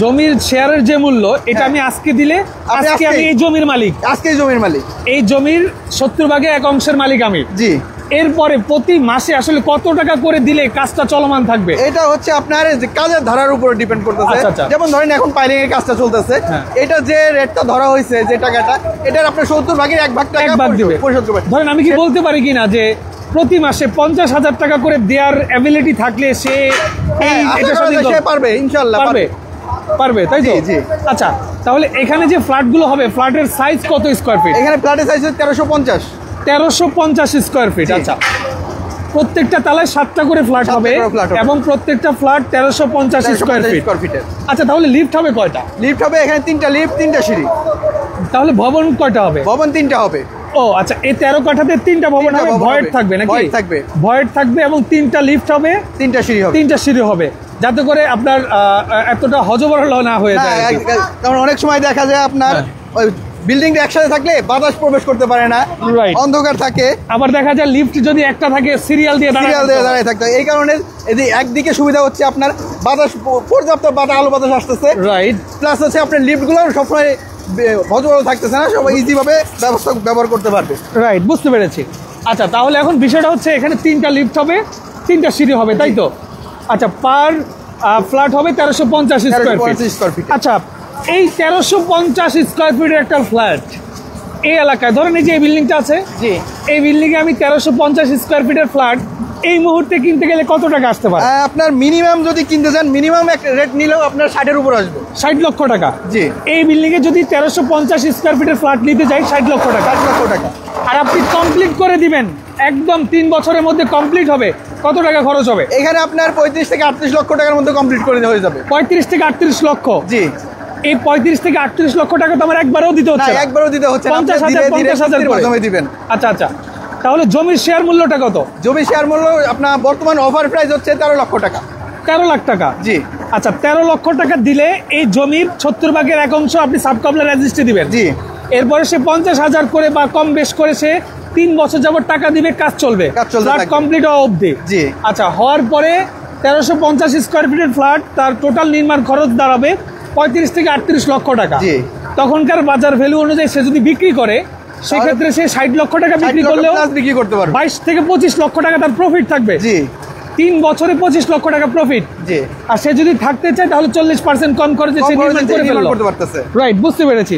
জমির শেয়ারের যে মূল্য এটা আমি আজকে দিলে আজকে আমি এই জমির মালিক, এই জমির 70 ভাগে 1 অংশের মালিক আমি। জি। এরপরে প্রতি মাসে আসলে কত টাকা করে দিলে কাজটা চলমান থাকবে? এটা হচ্ছে আপনার কাজের ধারার উপর ডিপেন্ড করতেছে। যেমন ধরেন এখন পাইলিং এর কাজটা চলতেছে, এটা যে রেটটা ধরা হয়েছে, যে টাকাটা, এটার আপনার 70 ভাগের 1 ভাগ টাকা পরিশোধ করবে। ধরেন আমি কি বলতে পারি কিনা যে প্রতি মাসে 50,000 টাকা করে দেওয়ার অ্যাবিলিটি থাকলে সে পারবে, ইনশাআল্লাহ পারবে, তাই তো? জি। আচ্ছা, তাহলে এখানে যে ফ্ল্যাটগুলো হবে, ফ্ল্যাটের সাইজ কত স্কয়ার ফিট? এখানে ফ্ল্যাটের সাইজ 1350 স্কয়ার ফিট। আচ্ছা, প্রত্যেকটা তলায় 7টা করে ফ্ল্যাট হবে এবং প্রত্যেকটা ফ্ল্যাট 1350 স্কয়ার ফিট। আচ্ছা, তাহলে লিফট হবে কয়টা? লিফট হবে এখানে 3টা লিফট, 3টা সিঁড়ি। তাহলে ভবন কয়টা হবে? ভবন 3টা হবে। ও আচ্ছা, এই 13 কাঠাতে 3টা ভবন হবে, ভয়েড থাকবে নাকি? ভয়েড থাকবে এবং 3টা লিফট হবে, 3টা সিঁড়ি হবে, 3টা সিঁড়ি হবে, যাতে করে আপনার এতটা হজবরল না হয়ে যায়। কারণ অনেক সময় দেখা যায় আপনার ওই বিল্ডিংটা একসাথে থাকলে বাতাস প্রবেশ করতে পারে না, অন্ধকার থাকে। আবার দেখা যায় লিফট যদি একটা থাকে সিরিয়াল দিয়ে দাঁড়ায় থাকতে হয়। এই কারণে একদিকে সুবিধা হচ্ছে আপনার বাতাস, পর্যাপ্ত আলো বাতাস আসতেছে, রাইট। প্লাস হচ্ছে আপনার লিফটগুলো সবসময় হজবরল থাকতেছে না, সবাই ইজি ভাবে ব্যবহার করতে পারবে। রাইট, বুঝতে পেরেছি। আচ্ছা, তাহলে এখন বিষয়টা হচ্ছে এখানে 3টা লিফট হবে, 3টা সিঁড়ি হবে, তাই তো? আচ্ছা, পার ফ্ল্যাট হবে 1350 স্কয়ার ফিট। আচ্ছা, এই 1350 স্কয়ার ফিটের একটা ফ্ল্যাট এই এলাকায়, ধরেন এই যে এই বিল্ডিংটা আছে, জি, এই বিল্ডিং এ আমি 1350 স্কয়ার ফিটের ফ্ল্যাট এই মুহূর্তে কিনতে গেলে কত টাকা আসতে পারে? আপনার মিনিমাম যদি কিনতে চান, মিনিমাম একটা রেট নিলেও আপনার 60-এর উপর আসবে। 60 লক্ষ টাকা। জি। এই বিল্ডিং এ যদি 1350 স্কয়ার ফিটের ফ্ল্যাট নিতে যাই, 60 লক্ষ টাকা। 60 লক্ষ টাকা। আর আপনি কমপ্লিট করে দিবেন, একদম 3 বছরের মধ্যে কমপ্লিট হবে, কত টাকা খরচ হবে? এখানে আপনার 35 থেকে 38 লক্ষ টাকার মধ্যে কমপ্লিট করে হয়ে যাবে। 35 থেকে 38 লক্ষ। জি। এই 35 থেকে 38 লক্ষ টাকা তো আমার একবারও দিতে হচ্ছে না? একবারও দিতে হচ্ছে না, 50,000 করে দিবেন। আচ্ছা আচ্ছা, তাহলে জমির শেয়ার মূল্যটা কত? জমির শেয়ার মূল্য আপনার বর্তমান অফার প্রাইস হচ্ছে 13 লক্ষ টাকা। 13 লাখ টাকা। জি। আচ্ছা, 13 লক্ষ টাকা দিলে এই জমির 70 ভাগের 1 অংশ আপনি সাবকাবলা রেজিস্ট্রি দিবেন। জি। এরপরে সে 50,000 করে বা কম বেশ করে সে 3 বছর যাবত টাকা দিবে, কাজ চলবে, ফ্ল্যাট কমপ্লিট হওয়া অবধি। জি। আচ্ছা, হওয়ার পরে 1350 স্কয়ার ফিটের ফ্ল্যাট, তার টোটাল নির্মাণ খরচ দাঁড়াবে 35 থেকে 38 লক্ষ টাকা। জি। তখনকার বাজার ভ্যালু অনুযায়ী সে যদি বিক্রি করে, সেক্ষেত্রে সে 60 লক্ষ টাকা বিক্রি করলেও বিক্রি করতে পারবে, 22 থেকে 25 লক্ষ টাকা তার প্রফিট থাকবে। জি। 3 বছরে 25 লক্ষ টাকা প্রফিট। জি। আর সে যদি থাকতে চায় তাহলে 40% কম খরচে সে নির্মাণ করতে পারতেছে। রাইট, বুঝতে পেরেছি।